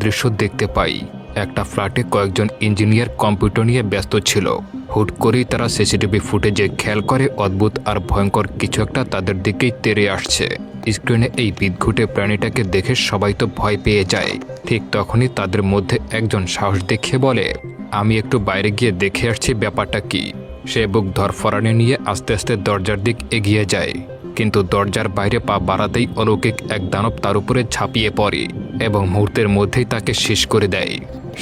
দৃশ্য দেখতে পাই। একটা ফ্ল্যাটে কয়েকজন ইঞ্জিনিয়ার কম্পিউটার নিয়ে ব্যস্ত ছিল। হুট করেই তারা সিসিটিভি ফুটেজে খেয়াল করে অদ্ভুত আর ভয়ঙ্কর কিছু একটা তাদের দিকেই তেড়ে আসছে। স্ক্রিনে এই বিদঘুটে প্রাণীটাকে দেখে সবাই তো ভয় পেয়ে যায়। ঠিক তখনই তাদের মধ্যে একজন সাহস দেখিয়ে বলে, আমি একটু বাইরে গিয়ে দেখে আসছি ব্যাপারটা কি। সে বুক ধরফরানি নিয়ে আস্তে আস্তে দরজার দিক এগিয়ে যায়, কিন্তু দরজার বাইরে পা বাড়াতেই অলৌকিক এক দানব তার উপরে ঝাঁপিয়ে পড়ে এবং মুহূর্তের মধ্যেই তাকে শেষ করে দেয়।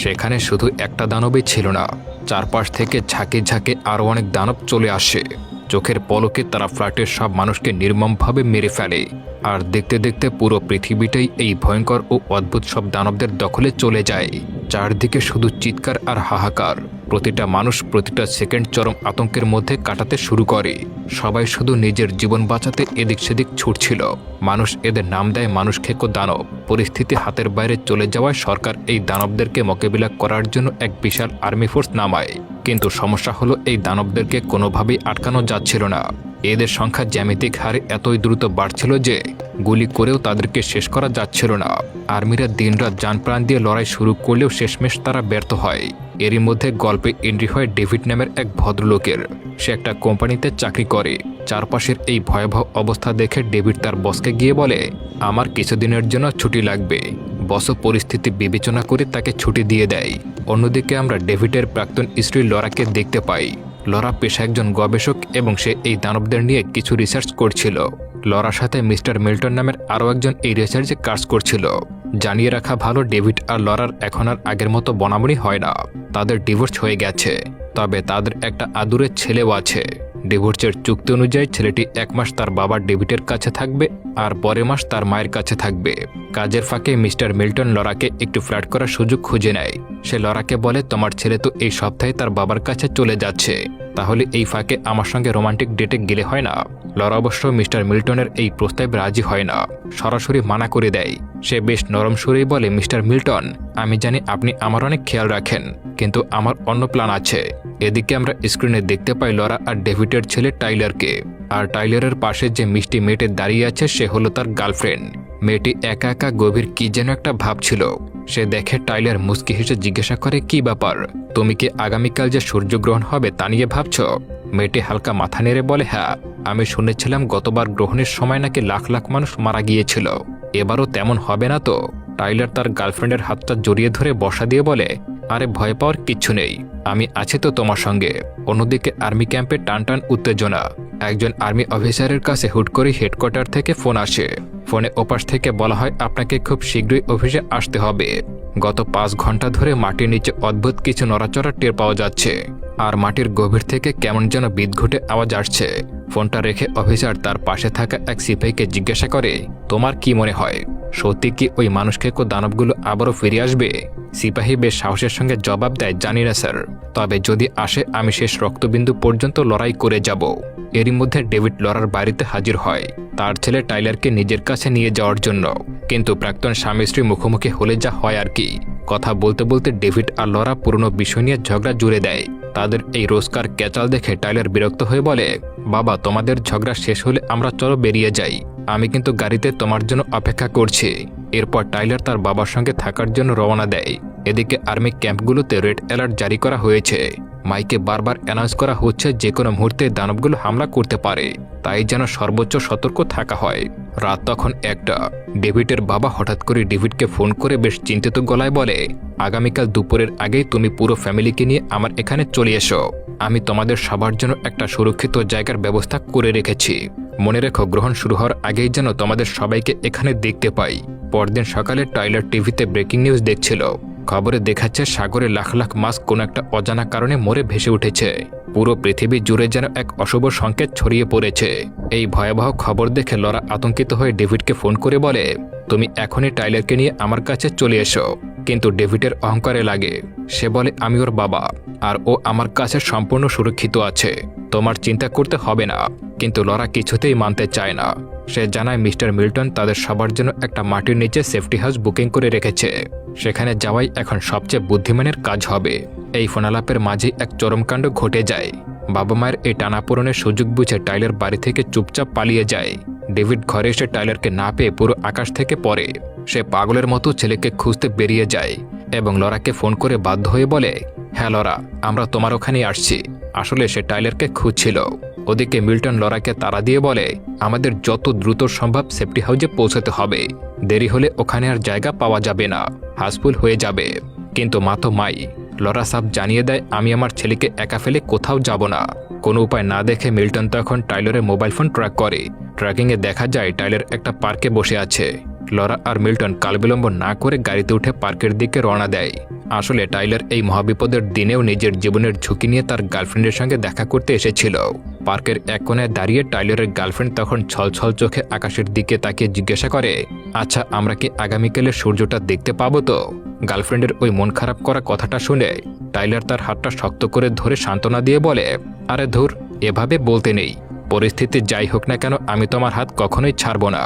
সেখানে শুধু একটা দানবই ছিল না, চারপাশ থেকে ঝাঁকে ঝাঁকে আরও অনেক দানব চলে আসে। চোখের পলকে তারা ফ্ল্যাটের সব মানুষকে নির্মমভাবে মেরে ফেলে। আর দেখতে দেখতে পুরো পৃথিবীটাই এই ভয়ঙ্কর ও অদ্ভুত সব দানবদের দখলে চলে যায়। চারদিকে শুধু চিৎকার আর হাহাকার। প্রতিটা মানুষ প্রতিটা সেকেন্ড চরম আতঙ্কের মধ্যে কাটাতে শুরু করে। সবাই শুধু নিজের জীবন বাঁচাতে এদিক সেদিক ছুটছিল। মানুষ এদের নাম দেয় মানুষ খেকো দানব। পরিস্থিতি হাতের বাইরে চলে যাওয়ায় সরকার এই দানবদেরকে মোকাবিলা করার জন্য এক বিশাল আর্মি ফোর্স নামায়। কিন্তু সমস্যা হলো এই দানবদেরকে কোনোভাবেই আটকানো যাচ্ছিল না। এদের সংখ্যা জ্যামিতিক হারে এতই দ্রুত বাড়ছিল যে গুলি করেও তাদেরকে শেষ করা যাচ্ছিল না। আর্মিরা দিনরাত জানপ্রাণ দিয়ে লড়াই শুরু করলেও শেষমেশ তারা ব্যর্থ হয়। এরই মধ্যে গল্পে এন্ট্রি হয় ডেভিড নামের এক ভদ্রলোকের। সে একটা কোম্পানিতে চাকরি করে। চারপাশের এই ভয়াবহ অবস্থা দেখে ডেভিড তার বসকে গিয়ে বলে, আমার কিছুদিনের জন্য ছুটি লাগবে। বসও পরিস্থিতি বিবেচনা করে তাকে ছুটি দিয়ে দেয়। অন্যদিকে আমরা ডেভিডের প্রাক্তন স্ত্রী লরাকে দেখতে পাই। লরা পেশা একজন গবেষক এবং সে এই দানবদের নিয়ে কিছু রিসার্চ করছিল। লরার সাথে মিস্টার মিল্টন নামের আরও একজন এই রিসার্চে কাজ করছিল। জানিয়ে রাখা ভালো, ডেভিড আর লরার এখন আর আগের মতো বনাবনি হয় না। তাদের ডিভোর্স হয়ে গেছে, তবে তাদের একটা আদুরের ছেলেও আছে। ডিভোর্সের চুক্তি অনুযায়ী ছেলেটি 1 মাস তার বাবা ডেভিডের কাছে থাকবে আর পরের মাস তার মায়ের কাছে থাকবে। কাজের ফাঁকে মিস্টার মিল্টন লরাকে একটু ফ্ল্যাট করার সুযোগ খুঁজে নেয়। সে লরাকে বলে, তোমার ছেলে তো এই সপ্তাহে তার বাবার কাছে চলে যাচ্ছে, তাহলে এই ফাঁকে আমার সঙ্গে রোমান্টিক ডেটে গেলে হয় না? লরা অবশ্য মিস্টার মিল্টনের এই প্রস্তাবে রাজি হয় না, সরাসরি মানা করে দেয়। সে বেশ নরম সুরেই বলে, মিস্টার মিল্টন, আমি জানি আপনি আমার অনেক খেয়াল রাখেন, কিন্তু আমার অন্য প্ল্যান আছে। এদিকে আমরা স্ক্রিনে দেখতে পাই লরা আর ডেভিডের ছেলে টাইলারকে। আর টাইলারের পাশে যে মিষ্টি মেয়েটি দাঁড়িয়ে আছে সে হলো তার গার্লফ্রেন্ড। মেয়েটি একা একা গভীর কি যেন একটা ভাবছিল। সে দেখে টাইলার মুচকি হেসে জিজ্ঞাসা করে, কি ব্যাপার, তুমি কি আগামীকাল যে সূর্যগ্রহণ হবে তা নিয়ে ভাবছ? মেয়েটি হালকা মাথা নেড়ে বলে, হ্যাঁ, আমি শুনেছিলাম গতবার গ্রহণের সময় নাকি লাখ লাখ মানুষ মারা গিয়েছিল। এবারও তেমন হবে না তো? টাইলার তার গার্লফ্রেন্ডের হাতটা জড়িয়ে ধরে বসা দিয়ে বলে, আরে ভয় পাওয়ার কিচ্ছু নেই, আমি আছি তো তোমার সঙ্গে। অন্যদিকে আর্মি ক্যাম্পে টানটান উত্তেজনা। একজন আর্মি অফিসারের কাছে হুট করে হেডকোয়ার্টার থেকে ফোন আসে। ফোনে ওপাশ থেকে বলা হয়, আপনাকে খুব শীঘ্রই অফিসে আসতে হবে। গত 5 ঘন্টা ধরে মাটির নিচে অদ্ভুত কিছু নড়াচড়া টের পাওয়া যাচ্ছে, আর মাটির গভীর থেকে কেমন যেন বিদঘুটে আওয়াজ আসছে। ফোনটা রেখে অফিসার তার পাশে থাকা এক সিপাহীকে জিজ্ঞাসা করে, তোমার কি মনে হয়, সত্যি কি ওই মানুষ খেকো দানবগুলো আবারও ফিরে আসবে? সিপাহী বেশ সাহসের সঙ্গে জবাব দেয়, জানি না স্যার, তবে যদি আসে আমি শেষ রক্তবিন্দু পর্যন্ত লড়াই করে যাব। এরই মধ্যে ডেভিড লরার বাড়িতে হাজির হয় তার ছেলে টাইলারকে নিজের কাছে নিয়ে যাওয়ার জন্য। কিন্তু প্রাক্তন স্বামী স্ত্রী মুখোমুখি হলে যা হয় আর কি। কথা বলতে বলতে ডেভিড আর লরা পুরনো বিষয় নিয়ে ঝগড়া জুড়ে দেয়। তাদের এই রোজকার ক্যাচাল দেখে টাইলার বিরক্ত হয়ে বলে, বাবা, তোমাদের ঝগড়া শেষ হলে আমরা চলো বেরিয়ে যাই, আমি কিন্তু গাড়িতে তোমার জন্য অপেক্ষা করছি। এরপর টাইলার তার বাবার সঙ্গে থাকার জন্য রওনা দেয়। এদিকে আর্মি ক্যাম্পগুলোতে রেড অ্যালার্ট জারি করা হয়েছে। মাইকে বারবার অ্যানাউন্স করা হচ্ছে যে কোনো মুহূর্তে দানবগুলো হামলা করতে পারে, তাই যেন সর্বোচ্চ সতর্ক থাকা হয়। রাত তখন 1টা। ডেভিডের বাবা হঠাৎ করে ডেভিডকে ফোন করে বেশ চিন্তিত গলায় বলে, আগামীকাল দুপুরের আগেই তুমি পুরো ফ্যামিলিকে নিয়ে আমার এখানে চলে এসো। আমি তোমাদের সবার জন্য একটা সুরক্ষিত জায়গার ব্যবস্থা করে রেখেছি। মনে রেখো, গ্রহণ শুরু হওয়ার আগেই যেন তোমাদের সবাইকে এখানে দেখতে পাই। পরদিন সকালে টাইলার টিভিতে ব্রেকিং নিউজ দেখছিল। খবরে দেখাচ্ছে সাগরে লাখ লাখ মাছ কোনো একটা অজানা কারণে মরে ভেসে উঠেছে। পুরো পৃথিবী জুড়ে যেন এক অশুভ সংকেত ছড়িয়ে পড়েছে। এই ভয়াবহ খবর দেখে লরা আতঙ্কিত হয়ে ডেভিডকে ফোন করে বলে, তুমি এখনই টাইলারকে নিয়ে আমার কাছে চলে এসো। কিন্তু ডেভিডের অহংকারে লাগে। সে বলে, আমি ওর বাবা, আর ও আমার কাছে সম্পূর্ণ সুরক্ষিত আছে, তোমার চিন্তা করতে হবে না। কিন্তু লরা কিছুতেই মানতে চায় না। সে জানায় মিস্টার মিল্টন তাদের সবার জন্য একটা মাটির নিচে সেফটি হাউস বুকিং করে রেখেছে। সেখানে যাওয়াই এখন সবচেয়ে বুদ্ধিমানের কাজ হবে। এই ফোনালাপের মাঝে এক চরমকাণ্ড ঘটে যায়। বাবা মায়ের এই টানাপোড়েনের সুযোগ বুঝে টাইলার বাড়ি থেকে চুপচাপ পালিয়ে যায়। ডেভিড ঘরে এসে টাইলারকে না পেয়ে পুরো আকাশ থেকে পড়ে। সে পাগলের মতো ছেলেকে খুঁজতে বেরিয়ে যায় এবং লরাকে ফোন করে বাধ্য হয়ে বলে, হ্যাঁ লরা, আমরা তোমার ওখানেই আসছি। আসলে সে টাইলারকে খুঁজছিল। ওদিকে মিল্টন লরাকে তাড়া দিয়ে বলে, আমাদের যত দ্রুত সম্ভব সেফটি হাউসে পৌঁছাতে হবে। দেরি হলে ওখানে আর জায়গা পাওয়া যাবে না, হাউসফুল হয়ে যাবে। কিন্তু মা তো মাই। লরা সাব জানিয়ে দেয়, আমি আমার ছেলেকে একা ফেলে কোথাও যাব না। কোনো উপায় না দেখে মিল্টন তখন টাইলারের মোবাইল ফোন ট্র্যাক করে। ট্র্যাকিংয়ে দেখা যায় টাইলার একটা পার্কে বসে আছে। লরা আর মিল্টন কালবিলম্ব না করে গাড়িতে উঠে পার্কের দিকে রওনা দেয়। আসলে টাইলার এই মহাবিপদের দিনেও নিজের জীবনের ঝুঁকি নিয়ে তার গার্লফ্রেন্ডের সঙ্গে দেখা করতে এসেছিল। পার্কের এক কোণায় দাঁড়িয়ে টাইলারের গার্লফ্রেন্ড তখন ছলছল চোখে আকাশের দিকে তাকিয়ে জিজ্ঞাসা করে, আচ্ছা আমরা কি আগামীকালের সূর্যটা দেখতে পাবো তো? গার্লফ্রেন্ডের ওই মন খারাপ করা কথাটা শুনে টাইলার তার হাতটা শক্ত করে ধরে সান্ত্বনা দিয়ে বলে, আরে ধুর, এভাবে বলতে নেই। পরিস্থিতি যাই হোক না কেন আমি তোমার হাত কখনোই ছাড়ব না।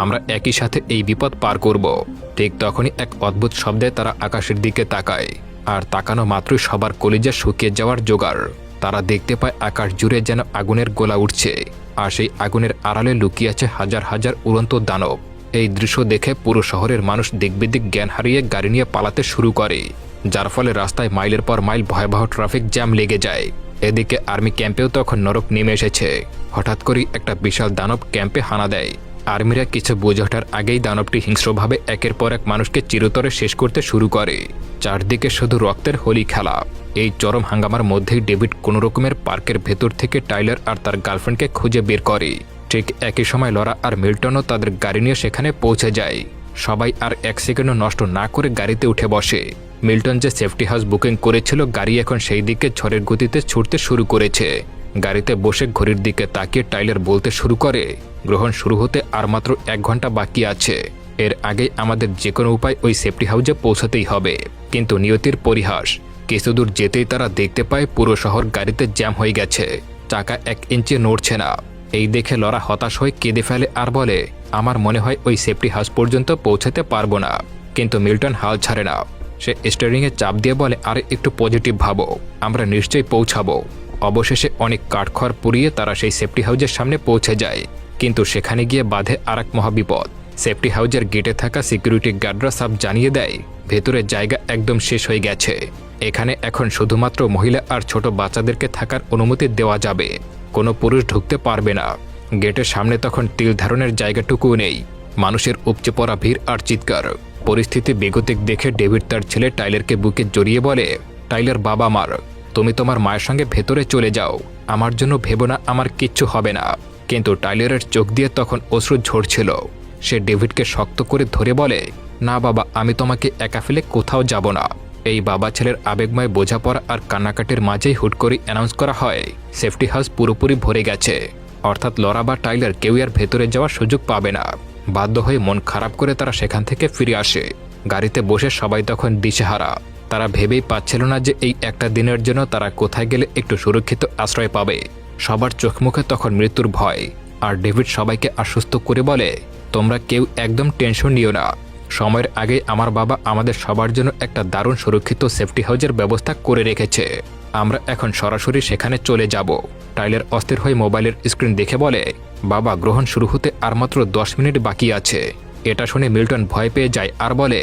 আমরা একই সাথে এই বিপদ পার করব। ঠিক তখনই এক অদ্ভুত শব্দে তারা আকাশের দিকে তাকায়। আর তাকানো মাত্রই সবার কলিজা শুকিয়ে যাওয়ার জোগাড়। তারা দেখতে পায় আকাশ জুড়ে যেন আগুনের গোলা উঠছে, আর সেই আগুনের আড়ালে লুকিয়ে আছে হাজার হাজার উড়ন্ত দানব। এই দৃশ্য দেখে পুরো শহরের মানুষ দিকবিদিক জ্ঞান হারিয়ে গাড়ি নিয়ে পালাতে শুরু করে, যার ফলে রাস্তায় মাইলের পর মাইল ভয়াবহ ট্রাফিক জ্যাম লেগে যায়। এদিকে আর্মি ক্যাম্পেও তখন নরক নেমে এসেছে। হঠাৎ করেই একটা বিশাল দানব ক্যাম্পে হানা দেয়। আর্মিরা কিছু বুঝে ওঠার আগেই দানবটি হিংস্রভাবে একের পর এক মানুষকে চিরতরে শেষ করতে শুরু করে। চারদিকে শুধু রক্তের হোলি খেলা। এই চরম হাঙ্গামার মধ্যেই ডেভিড কোনো রকমের পার্কের ভেতর থেকে টাইলার আর তার গার্লফ্রেন্ডকে খুঁজে বের করে। ঠিক একই সময় লরা আর মিল্টনও তাদের গাড়ি নিয়ে সেখানে পৌঁছে যায়। সবাই আর এক সেকেন্ডও নষ্ট না করে গাড়িতে উঠে বসে। মিল্টন যে সেফটি হাউস বুকিং করেছিল, গাড়ি এখন সেই দিকে ঝড়ের গতিতে ছুটতে শুরু করেছে। গাড়িতে বসে ঘড়ির দিকে তাকিয়ে টাইলার বলতে শুরু করে, গ্রহণ শুরু হতে আর মাত্র 1 ঘন্টা বাকি আছে। এর আগেই আমাদের যে কোনো উপায় ওই সেফটি হাউসে পৌঁছাতেই হবে। কিন্তু নিয়তির পরিহাস, কিছুদূর যেতেই তারা দেখতে পায় পুরো শহর গাড়িতে জ্যাম হয়ে গেছে। চাকা 1 ইঞ্চি নড়ছে না। এই দেখে লরা হতাশ হয়ে কেঁদে ফেলে আর বলে, আমার মনে হয় ওই সেফটি হাউস পর্যন্ত পৌঁছাতে পারবো না। কিন্তু মিল্টন হাল ছাড়ে না। সে স্টিয়ারিংয়ে চাপ দিয়ে বলে, আরে একটু পজিটিভ ভাবো, আমরা নিশ্চয়ই পৌঁছাবো। অবশেষে অনেক কাঠখড় পুড়িয়ে তারা সেই সেফটি হাউসের সামনে পৌঁছে যায়। কিন্তু সেখানে গিয়ে বাধে আরেক মহাবিপদ। সেফটি হাউসের গেটে থাকা সিকিউরিটি গার্ডরা সব জানিয়ে দেয়, ভেতরে জায়গা একদম শেষ হয়ে গেছে। এখানে এখন শুধুমাত্র মহিলা আর ছোট বাচ্চাদেরকে থাকার অনুমতি দেওয়া যাবে, কোনো পুরুষ ঢুকতে পারবে না। গেটের সামনে তখন তিল ধারণের জায়গাটুকুও নেই। মানুষের উপচে পড়া ভিড় আর চিৎকার। পরিস্থিতি বেগতিক দেখে ডেভিড তার ছেলে টাইলারকে বুকে জড়িয়ে বলে, টাইলার বাবা মার, তুমি তোমার মায়ের সঙ্গে ভেতরে চলে যাও, আমার জন্য ভেবো না, আমার কিচ্ছু হবে না। কিন্তু টাইলারের চোখ দিয়ে তখন অশ্রু ঝরছিল। সে ডেভিডকে শক্ত করে ধরে বলে, না বাবা, আমি তোমাকে একা ফেলে কোথাও যাব না। এই বাবা ছেলের আবেগময় বোঝাপড়া আর কান্নাকাটির মাঝেই হুট করে অ্যানাউন্স করা হয়, সেফটি হাউস পুরোপুরি ভরে গেছে। অর্থাৎ লরা বা টাইলার কেউ আর ভেতরে যাওয়ার সুযোগ পাবে না। বাধ্য হয়ে মন খারাপ করে তারা সেখান থেকে ফিরে আসে। গাড়িতে বসে সবাই তখন দিশেহারা। তারা ভেবেই পাচ্ছিল না যে এই একটা দিনের জন্য তারা কোথায় গেলে একটু সুরক্ষিত আশ্রয় পাবে। সবার চোখ মুখে তখন মৃত্যুর ভয়। আর ডেভিড সবাইকে আশ্বস্ত করে বলে, তোমরা কেউ একদম টেনশন নিও না, সময়ের আগে আমার বাবা আমাদের সবার জন্য একটা দারুণ সুরক্ষিত সেফটি হাউসের ব্যবস্থা করে রেখেছে। আমরা এখন সরাসরি সেখানে চলে যাব। টাইলার অস্থির হয়ে মোবাইলের স্ক্রিন দেখে বলে, বাবা, গ্রহণ শুরু হতে আর মাত্র 10 মিনিট বাকি আছে। এটা শুনে মিল্টন ভয় পেয়ে যায় আর বলে,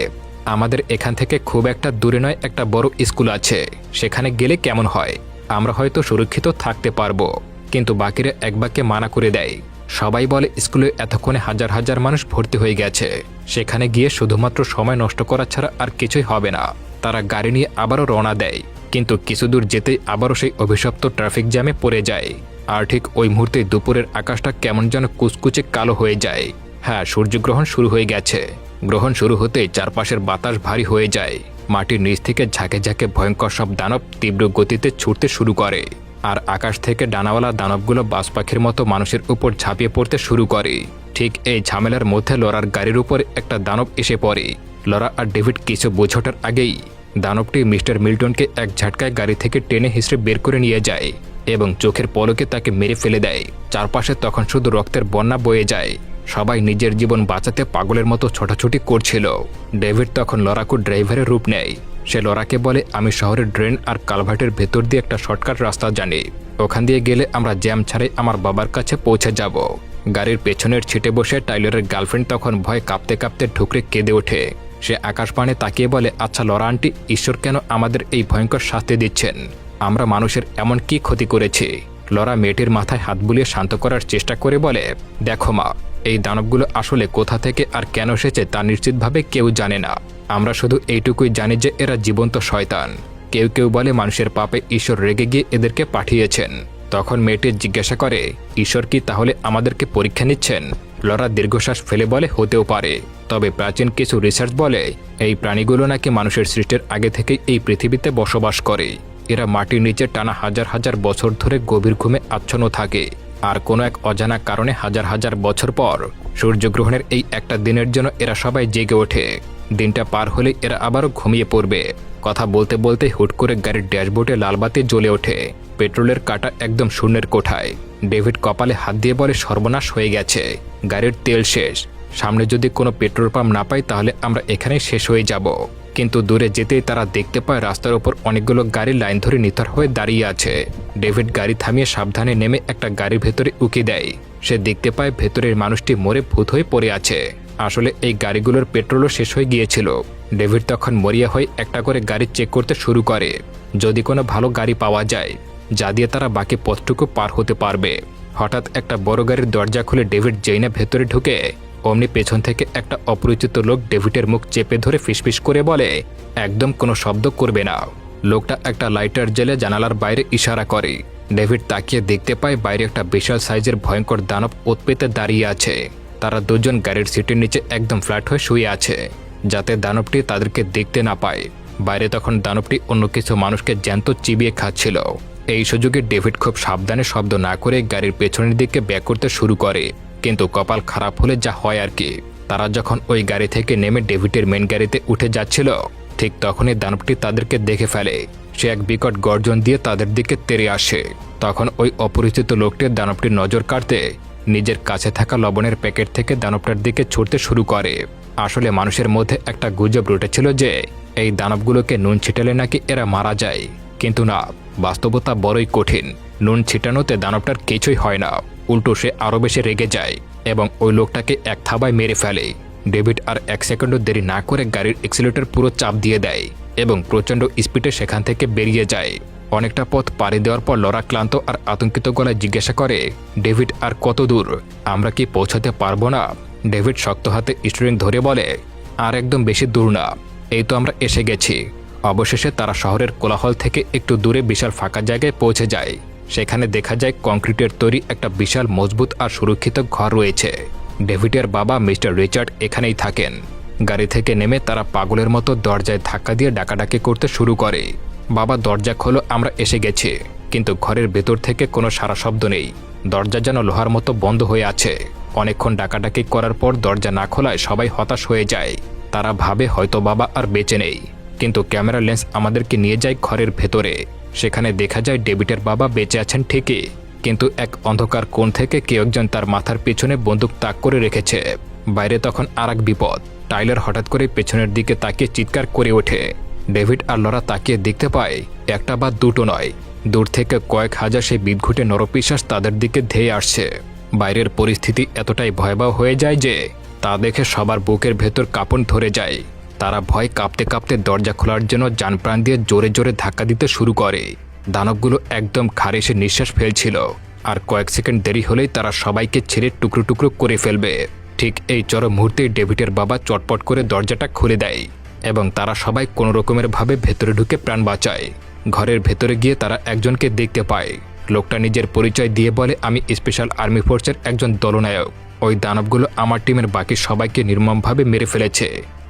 আমাদের এখান থেকে খুব একটা দূরে নয় একটা বড় স্কুল আছে, সেখানে গেলে কেমন হয়? আমরা হয়তো সুরক্ষিত থাকতে পারবো। কিন্তু বাকিরা এক বাক্যে মানা করে দেয়। সবাই বলে, স্কুলে এতক্ষণে হাজার হাজার মানুষ ভর্তি হয়ে গেছে, সেখানে গিয়ে শুধুমাত্র সময় নষ্ট করা ছাড়া আর কিছুই হবে না। তারা গাড়ি নিয়ে আবারও রওনা দেয়। কিন্তু কিছুদূর যেতেই আবারও সেই অভিশপ্ত ট্রাফিক জ্যামে পড়ে যায়। আর ঠিক ওই মুহূর্তে দুপুরের আকাশটা কেমন যেন কুচকুচে কালো হয়ে যায়। হ্যাঁ, সূর্যগ্রহণ শুরু হয়ে গেছে। গ্রহণ শুরু হতেই চারপাশের বাতাস ভারী হয়ে যায়। মাটির নিচ থেকে ঝাঁকে ঝাঁকে ভয়ঙ্কর সব দানব তীব্র গতিতে ছুটতে শুরু করে। আর আকাশ থেকে ডানাওয়ালা দানবগুলো বাজ পাখির মতো মানুষের উপর ঝাঁপিয়ে পড়তে শুরু করে। ঠিক এই ঝামেলার মধ্যে লরার গাড়ির উপর একটা দানব এসে পড়ে। লরা আর ডেভিড কিছু বোঝাটার আগেই দানবটি মিস্টার মিল্টনকে এক ঝাটকায় গাড়ি থেকে টেনে হিঁচড়ে বের করে নিয়ে যায় এবং চোখের পলকে তাকে মেরে ফেলে দেয়। চারপাশে তখন শুধু রক্তের বন্যা বয়ে যায়। সবাই নিজের জীবন বাঁচাতে পাগলের মতো ছোটাছুটি করছিল। ডেভিড তখন লরাকু ড্রাইভারের রূপ নেয়। সে লরাকে বলে, আমি শহরের ড্রেন আর কালভার্টের ভেতর দিয়ে একটা শর্টকাট রাস্তা জানি। ওখান দিয়ে গেলে আমরা জ্যাম ছাড়াই আমার বাবার কাছে পৌঁছে যাব। গাড়ির পেছনের ছিটে বসে টাইলারের গার্লফ্রেন্ড তখন ভয় কাঁপতে কাঁপতে ঠুকরে কেঁদে ওঠে। সে আকাশবাণে তাকিয়ে বলে, আচ্ছা লরা আন্টি, ঈশ্বর কেন আমাদের এই ভয়ঙ্কর শাস্তি দিচ্ছেন? আমরা মানুষের এমন কি ক্ষতি করেছি? লরা মেয়েটির মাথায় হাত বুলিয়ে শান্ত করার চেষ্টা করে বলে, দেখো মা, এই দানবগুলো আসলে কোথা থেকে আর কেন এসেছে তা নিশ্চিতভাবে কেউ জানে না। আমরা শুধু এইটুকুই জানি যে এরা জীবন্ত শয়তান। কেউ কেউ বলে মানুষের পাপে ঈশ্বর রেগে গিয়ে এদেরকে পাঠিয়েছেন। তখন মেয়েটি জিজ্ঞাসা করে, ঈশ্বর কি তাহলে আমাদেরকে পরীক্ষা নিচ্ছেন? লরা দীর্ঘশ্বাস ফেলে বলে, হতেও পারে, তবে প্রাচীন কিছু রিসার্চ বলে এই প্রাণীগুলো নাকি মানুষের সৃষ্টির আগে থেকেই এই পৃথিবীতে বসবাস করে। এরা মাটির নিচে টানা হাজার হাজার বছর ধরে গভীর ঘুমে আচ্ছন্ন থাকে, আর কোনো এক অজানা কারণে হাজার হাজার বছর পর সূর্যগ্রহণের এই একটা দিনের জন্য এরা সবাই জেগে ওঠে। দিনটা পার হলে এরা আবারও ঘুমিয়ে পড়বে। কথা বলতে বলতে হুট করে গাড়ির ড্যাশবোর্ডে লালবাতি জ্বলে ওঠে। পেট্রোলের কাঁটা একদম শূন্যের কোঠায়। ডেভিড কপালে হাত দিয়ে বলে, সর্বনাশ হয়ে গেছে, গাড়ির তেল শেষ। সামনে যদি কোনো পেট্রোল পাম্প না পাই তাহলে আমরা এখানেই শেষ হয়ে যাব। কিন্তু দূরে যেতেই তারা দেখতে পায় রাস্তার ওপর অনেকগুলো গাড়ি লাইন ধরে নিথর হয়ে দাঁড়িয়ে আছে। ডেভিড গাড়ি থামিয়ে সাবধানে নেমে একটা গাড়ির ভেতরে উকি দেয়। সে দেখতে পায় ভেতরের মানুষটি মরে ভূত হয়ে পড়ে আছে। আসলে এই গাড়িগুলোর পেট্রোলও শেষ হয়ে গিয়েছিল। ডেভিড তখন মরিয়া হয়ে একটা করে গাড়ি চেক করতে শুরু করে, যদি কোনো ভালো গাড়ি পাওয়া যায় যা দিয়ে তারা বাকি পথটুকু পার হতে পারবে। হঠাৎ একটা বড় গাড়ির দরজা খুলে ডেভিড যেই না ভেতরে ঢুকে, অমনি পেছন থেকে একটা অপরিচিত লোক ডেভিডের মুখ চেপে ধরে ফিসফিস করে বলে, একদম কোনো শব্দ করবে না। লোকটা একটা লাইটার জেলে জানালার বাইরে ইশারা করে। ডেভিড তাকিয়ে দেখতে পায় বাইরে একটা বিশাল সাইজের ভয়ঙ্কর দানব ওত পেতে দাঁড়িয়ে আছে। তারা দুজন গাড়ির সিটের নিচে একদম ফ্ল্যাট হয়ে শুয়ে আছে, যাতে দানবটি তাদেরকে দেখতে না পায়। বাইরে তখন দানবটি অন্য কিছু মানুষকে জ্যান্ত চিবিয়ে খাচ্ছিল। এই সুযোগে ডেভিড খুব সাবধানে শব্দ না করে গাড়ির পেছনের দিকে ব্যাক করতে শুরু করে। কিন্তু কপাল খারাপ হলে যা হয় আর কি, তারা যখন ওই গাড়ি থেকে নেমে ডেভিডের মেন গাড়িতে উঠে যাচ্ছিল, ঠিক তখনই দানবটি তাদেরকে দেখে ফেলে। সে এক বিকট গর্জন দিয়ে তাদের দিকে তেড়ে আসে। তখন ওই অপরিচিত লোকটির দানবটির নজর কাড়তে নিজের কাছে থাকা লবণের প্যাকেট থেকে দানবটার দিকে ছুটতে শুরু করে। আসলে মানুষের মধ্যে একটা গুজব রটেছিল যে এই দানবগুলোকে নুন ছিটালে নাকি এরা মারা যায়, কিন্তু না, বাস্তবতা বড়ই কঠিন। নুন ছিটানোতে দানবটার কিছুই হয় না, উল্টো সে আরও বেশি রেগে যায় এবং ওই লোকটাকে এক থাবায় মেরে ফেলে। ডেভিড আর এক সেকেন্ডও দেরি না করে গাড়ির এক্সিলেটর পুরো চাপ দিয়ে দেয় এবং প্রচণ্ড স্পিডে সেখান থেকে বেরিয়ে যায়। অনেকটা পথ পাড়ি দেওয়ার পর লরা ক্লান্ত আর আতঙ্কিত গলায় জিজ্ঞাসা করে, ডেভিড আর কত দূর? আমরা কি পৌঁছাতে পারবো না? ডেভিড শক্ত হাতে স্টিয়ারিং ধরে বলে, আর একদম বেশি দূর না, এই তো আমরা এসে গেছি। অবশেষে তারা শহরের কোলাহল থেকে একটু দূরে বিশাল ফাঁকা জায়গায় পৌঁছে যায়। সেখানে দেখা যায় কংক্রিটের তৈরি একটা বিশাল মজবুত আর সুরক্ষিত ঘর রয়েছে। ডেভিডের বাবা মিস্টার রিচার্ড এখানেই থাকেন। গাড়ি থেকে নেমে তারা পাগলের মতো দরজায় ধাক্কা দিয়ে ডাকাডাকি করতে শুরু করে, বাবা দরজা খোলো, আমরা এসে গেছি। কিন্তু ঘরের ভেতর থেকে কোনো সারা শব্দ নেই। দরজা যেন লোহার মতো বন্ধ হয়ে আছে। অনেকক্ষণ ডাকাডাকি করার পর দরজা না খোলায় সবাই হতাশ হয়ে যায়। তারা ভাবে হয়তো বাবা আর বেঁচে নেই। কিন্তু ক্যামেরা লেন্স আমাদেরকে নিয়ে যায় ঘরের ভেতরে। সেখানে দেখা যায় ডেভিডের বাবা বেঁচে আছেন ঠিকই, কিন্তু এক অন্ধকার কোণ থেকে কেউ একজন তার মাথার পিছনে বন্দুক তাক করে রেখেছে। বাইরে তখন আর এক বিপদ। টাইলার হঠাৎ করে পেছনের দিকে তাকিয়ে চিৎকার করে ওঠে। ডেভিড আর লরা তাকিয়ে দেখতে পায় একটা বা দুটো নয়, দূর থেকে কয়েক হাজার সেই বিদঘুটে নরপিশাচ তাদের দিকে ধেয়ে আসছে। বাইরের পরিস্থিতি এতটাই ভয়াবহ হয়ে যায় যে তা দেখে সবার বুকের ভেতর কাঁপন ধরে যায়। তারা ভয় কাঁপতে কাঁপতে দরজা খোলার জন্য জানপ্রাণ দিয়ে জোরে জোরে ধাক্কা দিতে শুরু করে। দানবগুলো একদম খারেসে নিঃশ্বাস ফেলছিল, আর কয়েক সেকেন্ড দেরি হলেই তারা সবাইকে ছেড়ে টুকরো টুকরো করে ফেলবে। ঠিক এই চরম মুহূর্তেই ডেভিডের বাবা চটপট করে দরজাটা খুলে দেয় এবং তারা সবাই কোনো রকমের ভাবে ভেতরে ঢুকে প্রাণ বাঁচায়। ঘরের ভেতরে গিয়ে তারা একজনকে দেখতে পায়। লোকটা নিজের পরিচয় দিয়ে বলে, আমি স্পেশাল আর্মি ফোর্সের একজন দলনায়ক। ওই দানবগুলো আমার টিমের বাকি সবাইকে নির্মমভাবে মেরে ফেলেছে।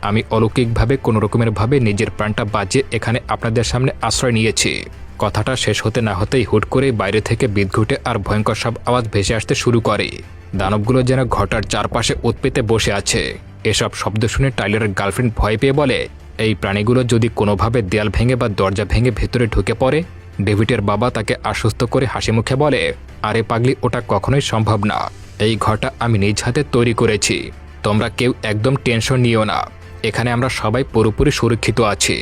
আমি অলৌকিকভাবে কোনো রকমের ভাবে নিজের প্রাণটা বাঁচিয়ে এখানে আপনাদের সামনে আশ্রয় নিয়েছি। কথাটা শেষ হতে না হতেই হুট করে বাইরে থেকে বিদঘুটে আর ভয়ঙ্কর সব আওয়াজ ভেসে আসতে শুরু করে। দানবগুলো যেন ঘটার চারপাশে উৎপেতে বসে আছে। এসব শব্দ শুনে টাইলারের গার্লফ্রেন্ড ভয় পেয়ে বলে, এই প্রাণীগুলো যদি কোনোভাবে দেয়াল ভেঙে বা দরজা ভেঙে ভেতরে ঢুকে পড়ে? ডেভিডের বাবা তাকে আশ্বস্ত করে হাসি মুখে বলে, আরে পাগলি, ওটা কখনোই সম্ভব না। এই ঘরটা আমি নিজ হাতে তৈরি করেছি। তোমরা কেউ একদম টেনশন নিও না, এখানে আমরা সবাই পুরোপুরি সুরক্ষিত আছি।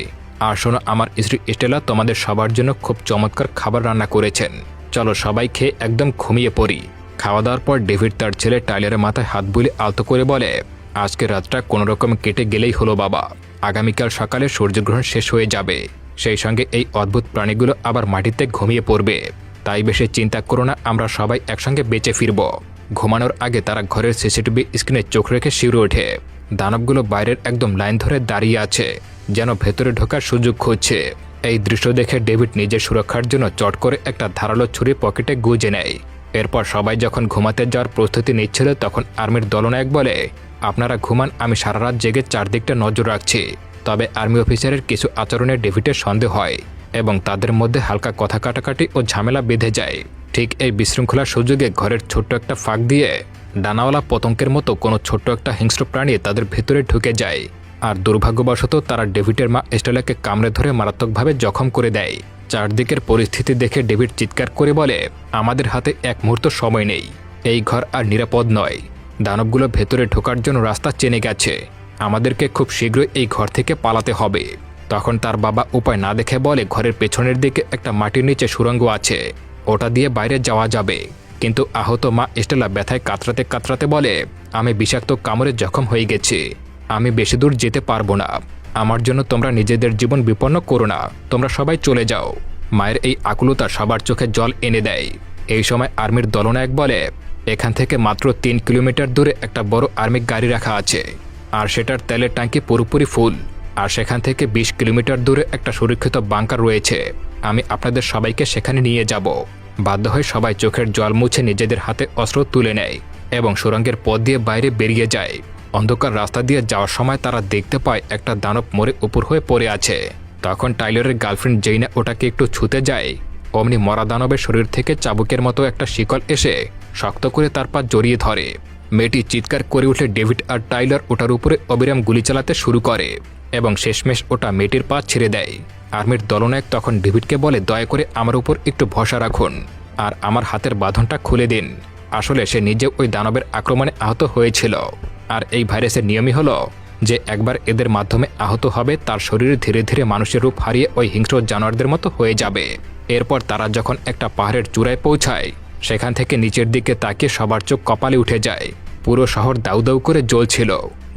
আর শোনো, আমার স্ত্রী স্টেলা তোমাদের সবার জন্য খুব চমৎকার খাবার রান্না করেছেন। চলো সবাই খেয়ে একদম ঘুমিয়ে পড়ি। খাওয়া দাওয়ার পর ডেভিড তার ছেলে টাইলারের মাথায় হাত বুলিয়ে আলতো করে বলে, আজকে রাতটা কোনোরকম কেটে গেলেই হলো বাবা। আগামীকাল সকালে সূর্যগ্রহণ শেষ হয়ে যাবে, সেই সঙ্গে এই অদ্ভুত প্রাণীগুলো আবার মাটিতে ঘুমিয়ে পড়বে। তাই বেশি চিন্তা করো না, আমরা সবাই একসঙ্গে বেঁচে ফিরব। ঘুমানোর আগে তারা ঘরের সিসিটিভি স্ক্রিনে চোখ রেখে শিউরে ওঠে। দানবগুলো বাইরের একদম লাইন ধরে দাঁড়িয়ে আছে, যেন ভেতরে ঢোকার সুযোগ খুঁজছে। এই দৃশ্য দেখে ডেভিড নিজের সুরক্ষার জন্য চট করে একটা ধারালো ছুরি পকেটে গুজে নেয়। এরপর সবাই যখন ঘুমাতে যাওয়ার প্রস্তুতি নিচ্ছিল, তখন আর্মির দলনায়ক বলে, আপনারা ঘুমান, আমি সারা রাত জেগে চারদিকটা নজর রাখছি। তবে আর্মি অফিসারের কিছু আচরণে ডেভিডের সন্দেহ হয় এবং তাদের মধ্যে হালকা কথা কাটাকাটি ও ঝামেলা বেঁধে যায়। ঠিক এই বিশৃঙ্খলার সুযোগে ঘরের ছোট্ট একটা ফাঁক দিয়ে ডানাওয়ালা পতঙ্গের মতো কোনো ছোট্ট একটা হিংস্র প্রাণী তাদের ভেতরে ঢুকে যায়। আর দুর্ভাগ্যবশত তারা ডেভিডের মা স্টেলাকে কামড়ে ধরে মারাত্মকভাবে জখম করে দেয়। চারদিকের পরিস্থিতি দেখে ডেভিড চিৎকার করে বলে, আমাদের হাতে এক মুহূর্ত সময় নেই, এই ঘর আর নিরাপদ নয়। দানবগুলো ভেতরে ঢোকার জন্য রাস্তা চেনে গেছে, আমাদেরকে খুব শীঘ্রই এই ঘর থেকে পালাতে হবে। তখন তার বাবা উপায় না দেখে বলে, ঘরের পেছনের দিকে একটা মাটির নিচে সুড়ঙ্গ আছে, ওটা দিয়ে বাইরে যাওয়া যাবে। কিন্তু আহত মা স্টেলা ব্যথায় কাতরাতে কাতরাতে বলে, আমি বিষাক্ত কামড়ে জখম হয়ে গেছি, আমি বেশি দূর যেতে পারবো না। আমার জন্য তোমরা নিজেদের জীবন বিপন্ন করো না, তোমরা সবাই চলে যাও। মায়ের এই আকুলতা সবার চোখে জল এনে দেয়। এই সময় আর্মির দলনায়ক বলে, এখান থেকে মাত্র 3 কিলোমিটার দূরে একটা বড় আর্মি গাড়ি রাখা আছে, আর সেটার তেলের ট্যাঙ্কি পুরোপুরি ফুল। আর সেখান থেকে 20 কিলোমিটার দূরে একটা সুরক্ষিত বাংকার রয়েছে, আমি আপনাদের সবাইকে সেখানে নিয়ে যাব। বাধ্য হয়ে সবাই চোখের জল মুছে নিজেদের হাতে অস্ত্র তুলে নেয় এবং সুড়ঙ্গের পথ দিয়ে বাইরে বেরিয়ে যায়। অন্ধকার রাস্তা দিয়ে যাওয়ার সময় তারা দেখতে পায় একটা দানব মরে উপর হয়ে পড়ে আছে। তখন টাইলারের গার্লফ্রেন্ড জেইনা ওটাকে একটু ছুঁতে যায়, অমনি মরা দানবের শরীর থেকে চাবুকের মতো একটা শিকল এসে শক্ত করে তার পা জড়িয়ে ধরে। মেয়েটি চিৎকার করে উঠে ডেভিড আর টাইলার ওটার উপরে অবিরাম গুলি চালাতে শুরু করে এবং শেষমেশ ওটা মেয়েটির পা ছেড়ে দেয়। আর্মির দলনায়ক তখন ডেভিডকে বলে, দয়া করে আমার উপর একটু ভরসা রাখুন আর আমার হাতের বাঁধনটা খুলে দিন। আসলে সে নিজে ওই দানবের আক্রমণে আহত হয়েছিল, আর এই ভাইরাসের নিয়মই হলো যে একবার এদের মাধ্যমে আহত হবে, তার শরীরে ধীরে ধীরে মানুষের রূপ হারিয়ে ওই হিংস্র জানোয়ারদের মতো হয়ে যাবে। এরপর তারা যখন একটা পাহাড়ের চূড়ায় পৌঁছায়, সেখান থেকে নিচের দিকে তাকিয়ে সবার চোখ কপালে উঠে যায়। পুরো শহর দাউ দাউ করে জ্বলছিল,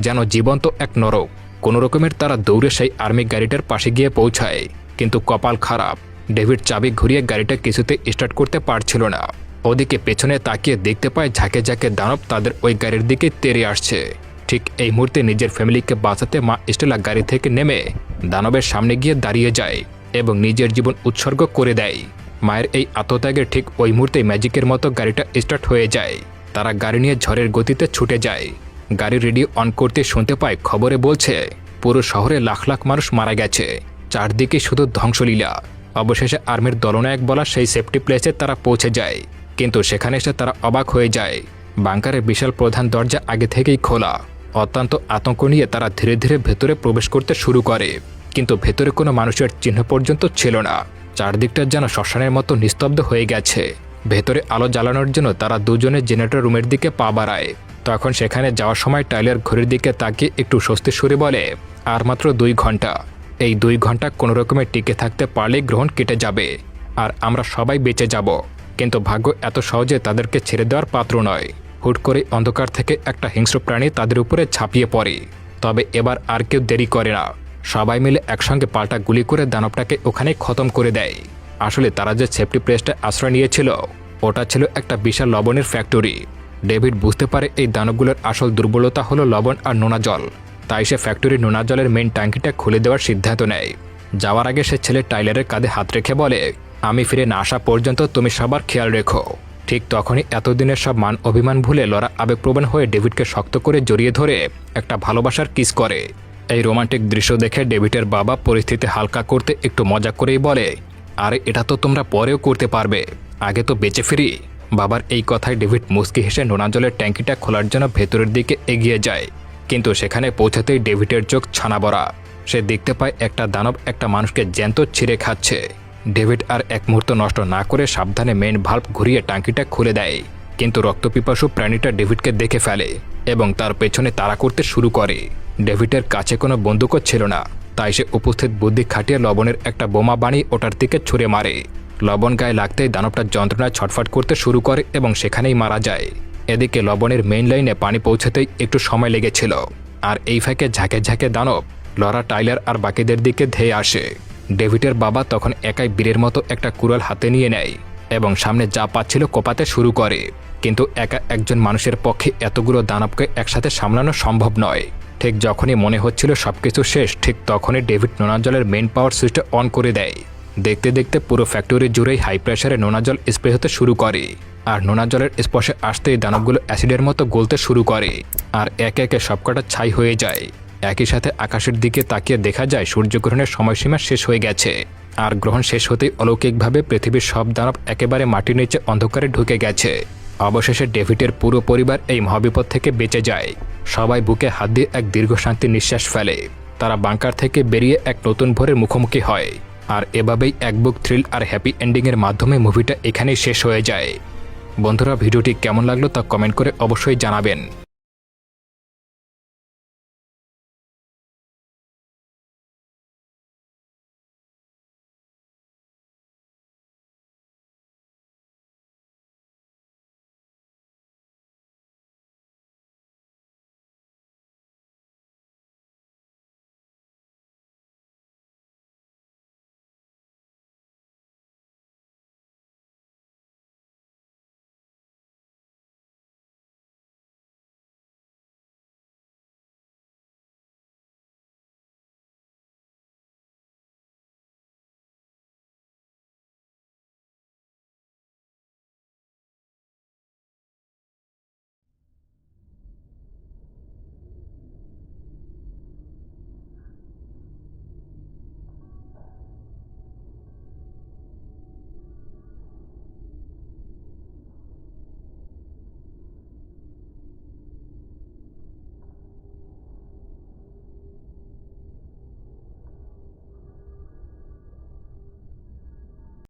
যেন জীবন্ত এক নরক। কোনো রকমের তারা দৌড়ে সেই আর্মি গাড়িটার পাশে গিয়ে পৌঁছায়, কিন্তু কপাল খারাপ, ডেভিড চাবি ঘুরিয়ে গাড়িটা কিছুতে স্টার্ট করতে পারছিল না। ওদিকে পেছনে তাকিয়ে দেখতে পায় ঝাঁকে ঝাঁকে দানব তাদের ওই গাড়ির দিকে তেড়ে আসছে। ঠিক এই মুহূর্তে নিজের ফ্যামিলিকে বাঁচাতে মা স্টেলা গাড়ি থেকে নেমে দানবের সামনে গিয়ে দাঁড়িয়ে যায় এবং নিজের জীবন উৎসর্গ করে দেয়। মায়ের এই আত্মত্যাগের ঠিক ওই মুহূর্তে ম্যাজিকের মতো গাড়িটা স্টার্ট হয়ে যায়। তারা গাড়ি নিয়ে ঝড়ের গতিতে ছুটে যায়। গাড়ি রেডিও অন করতে শুনতে পায় খবরে বলছে পুরো শহরে লাখ লাখ মানুষ মারা গেছে, চারদিকে শুধু ধ্বংসলীলা। অবশেষে আর্মির দলনায়ক বলা সেই সেফটি প্লেসে তারা পৌঁছে যায়, কিন্তু সেখানে এসে তারা অবাক হয়ে যায়। বাংকারের বিশাল প্রধান দরজা আগে থেকেই খোলা। অত্যন্ত আতঙ্ক নিয়ে তারা ধীরে ধীরে ভেতরে প্রবেশ করতে শুরু করে, কিন্তু ভেতরে কোনো মানুষের চিহ্ন পর্যন্ত ছিল না। চারদিকটা যেন শ্মশানের মতো নিস্তব্ধ হয়ে গেছে। ভেতরে আলো জ্বালানোর জন্য তারা দুজনে জেনারেটর রুমের দিকে পা বাড়ায়। তখন সেখানে যাওয়ার সময় টাইলার ঘড়ির দিকে তাকিয়ে একটু স্বস্তির সুরে বলে, আর মাত্র 2 ঘন্টা। এই 2 ঘন্টা কোনো রকমে টিকে থাকতে পারলেই গ্রহণ কেটে যাবে আর আমরা সবাই বেঁচে যাব। কিন্তু ভাগ্য এত সহজে তাদেরকে ছেড়ে দেওয়ার পাত্র নয়। হুট করে অন্ধকার থেকে একটা হিংস্র প্রাণী তাদের উপরে ঝাঁপিয়ে পড়ে। তবে এবার আর কেউ দেরি করে না, সবাই মিলে একসঙ্গে পাল্টা গুলি করে দানবটাকে ওখানে খতম করে দেয়। আসলে তারা যে সেফটি প্লেসটা আশ্রয় নিয়েছিল, ওটা ছিল একটা বিশাল লবণের ফ্যাক্টরি। ডেভিড বুঝতে পারে এই দানবগুলোর আসল দুর্বলতা হলো লবণ আর নোনা জল। তাই সে ফ্যাক্টরির নোনা জলের মেন ট্যাঙ্কিটা খুলে দেওয়ার সিদ্ধান্ত নেয়। যাওয়ার আগে সে ছেলে টাইলারের কাঁধে হাত রেখে বলে, আমি ফিরে না আসা পর্যন্ত তুমি সবার খেয়াল রেখো। ঠিক তখনই এতদিনের সব মান অভিমান ভুলে লরা আবেগপ্রবণ হয়ে ডেভিডকে শক্ত করে জড়িয়ে ধরে একটা ভালোবাসার কিস করে। এই রোমান্টিক দৃশ্য দেখে ডেভিডের বাবা পরিস্থিতি হালকা করতে একটু মজা করেই বলে, আরে এটা তো তোমরা পরেও করতে পারবে, আগে তো বেঁচে ফিরি। বাবার এই কথায় ডেভিড মুচকি হেসে নোনা জলের ট্যাঙ্কিটা খোলার জন্য ভেতরের দিকে এগিয়ে যায়। কিন্তু সেখানে পৌঁছাতেই ডেভিডের চোখ ছানা ভরা। সে দেখতে পায় একটা দানব একটা মানুষকে জ্যান্ত ছিঁড়ে খাচ্ছে। ডেভিড আর এক মুহূর্ত নষ্ট না করে সাবধানে মেইন ভাল্ব ঘুরিয়ে ট্যাঙ্কিটা খুলে দেয় কিন্তু রক্তপিপাসু প্রাণীটা ডেভিডকে দেখে ফেলে এবং তার পেছনে তাড়া করতে শুরু করে। ডেভিডের কাছে কোনো বন্দুকও ছিল না, তাই সে উপস্থিত বুদ্ধি খাটিয়ে লবণের একটা বোমা বানিয়ে ওটার দিকে ছুঁড়ে মারে। লবণ গায়ে লাগতেই দানবটা যন্ত্রণায় ছটফট করতে শুরু করে এবং সেখানেই মারা যায়। এদিকে লবণের মেইন লাইনে পানি পৌঁছাতেই একটু সময় লেগেছিল, আর এই ফাঁকে ঝাঁকে ঝাঁকে দানব লরা, টাইলার আর বাকিদের দিকে ধেয়ে আসে। ডেভিডের বাবা তখন একাই বীরের মতো একটা কুড়াল হাতে নিয়ে নেয় এবং সামনে যা পাচ্ছিল কোপাতে শুরু করে। কিন্তু একা একজন মানুষের পক্ষে এতগুলো দানবকে একসাথে সামলানো সম্ভব নয়। ঠিক যখনই মনে হচ্ছিল সবকিছু শেষ, ঠিক তখনই ডেভিড নোনা জলের মেইন পাওয়ার সুইচটা অন করে দেয়। দেখতে দেখতে পুরো ফ্যাক্টরি জুড়েই হাই প্রেসারে নোনা জল স্প্রে হতে শুরু করে, আর নোনা জলের স্পর্শে আসতেই দানবগুলো অ্যাসিডের মতো গলতে শুরু করে আর একে একে সবকটা ছাই হয়ে যায়। একই সাথে আকাশের দিকে তাকিয়ে দেখা যায় সূর্যগ্রহণের সময়সীমা শেষ হয়ে গেছে, আর গ্রহণ শেষ হতেই অলৌকিকভাবে পৃথিবীর সব দানব একেবারে মাটির নিচে অন্ধকারে ঢুকে গেছে। অবশেষে ডেভিডের পুরো পরিবার এই মহাবিপদ থেকে বেঁচে যায়। সবাই বুকে হাত দিয়ে এক দীর্ঘ শান্তির নিঃশ্বাস ফেলে। তারা বাংকার থেকে বেরিয়ে এক নতুন ভোরের মুখোমুখি হয়, আর এভাবেই এক বুক থ্রিল আর হ্যাপি এন্ডিংয়ের মাধ্যমে মুভিটা এখানেই শেষ হয়ে যায়। বন্ধুরা, ভিডিওটি কেমন লাগলো তা কমেন্ট করে অবশ্যই জানাবেন।